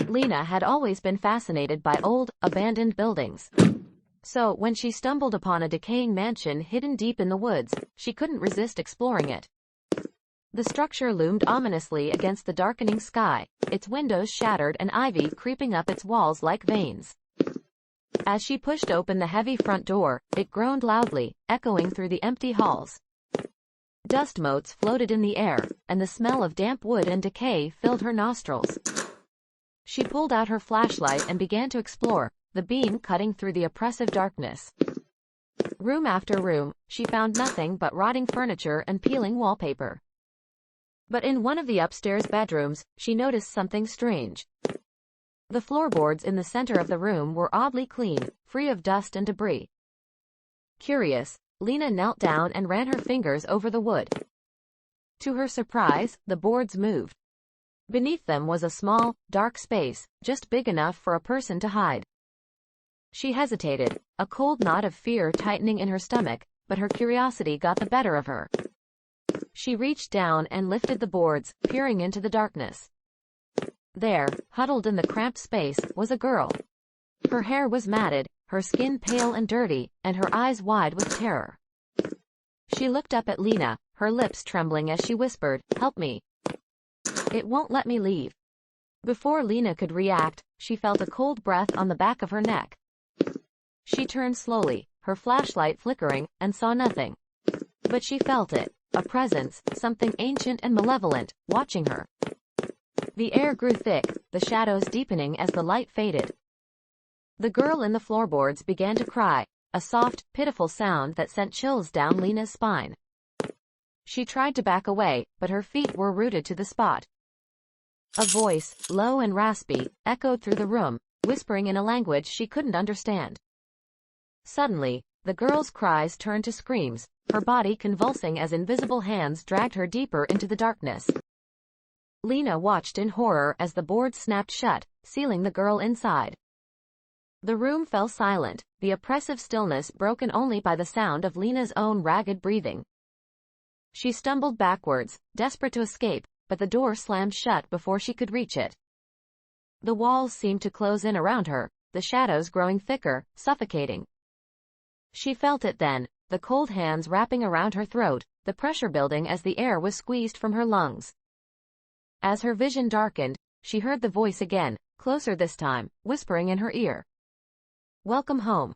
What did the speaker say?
Lena had always been fascinated by old, abandoned buildings. So, when she stumbled upon a decaying mansion hidden deep in the woods, she couldn't resist exploring it. The structure loomed ominously against the darkening sky, its windows shattered and ivy creeping up its walls like veins. As she pushed open the heavy front door, it groaned loudly, echoing through the empty halls. Dust motes floated in the air, and the smell of damp wood and decay filled her nostrils. She pulled out her flashlight and began to explore, the beam cutting through the oppressive darkness. Room after room, she found nothing but rotting furniture and peeling wallpaper. But in one of the upstairs bedrooms, she noticed something strange. The floorboards in the center of the room were oddly clean, free of dust and debris. Curious, Lena knelt down and ran her fingers over the wood. To her surprise, the boards moved. Beneath them was a small, dark space, just big enough for a person to hide. She hesitated, a cold knot of fear tightening in her stomach, but her curiosity got the better of her. She reached down and lifted the boards, peering into the darkness. There, huddled in the cramped space, was a girl. Her hair was matted, her skin pale and dirty, and her eyes wide with terror. She looked up at Lena, her lips trembling as she whispered, "Help me. It won't let me leave." Before Lena could react, she felt a cold breath on the back of her neck. She turned slowly, her flashlight flickering, and saw nothing. But she felt it, a presence, something ancient and malevolent, watching her. The air grew thick, the shadows deepening as the light faded. The girl in the floorboards began to cry, a soft, pitiful sound that sent chills down Lena's spine. She tried to back away, but her feet were rooted to the spot. A voice, low and raspy, echoed through the room, whispering in a language she couldn't understand. Suddenly, the girl's cries turned to screams, her body convulsing as invisible hands dragged her deeper into the darkness. Lena watched in horror as the board snapped shut, sealing the girl inside. The room fell silent, the oppressive stillness broken only by the sound of Lena's own ragged breathing. She stumbled backwards, desperate to escape, but the door slammed shut before she could reach it. The walls seemed to close in around her, the shadows growing thicker, suffocating. She felt it then, the cold hands wrapping around her throat, the pressure building as the air was squeezed from her lungs. As her vision darkened, she heard the voice again, closer this time, whispering in her ear. "Welcome home.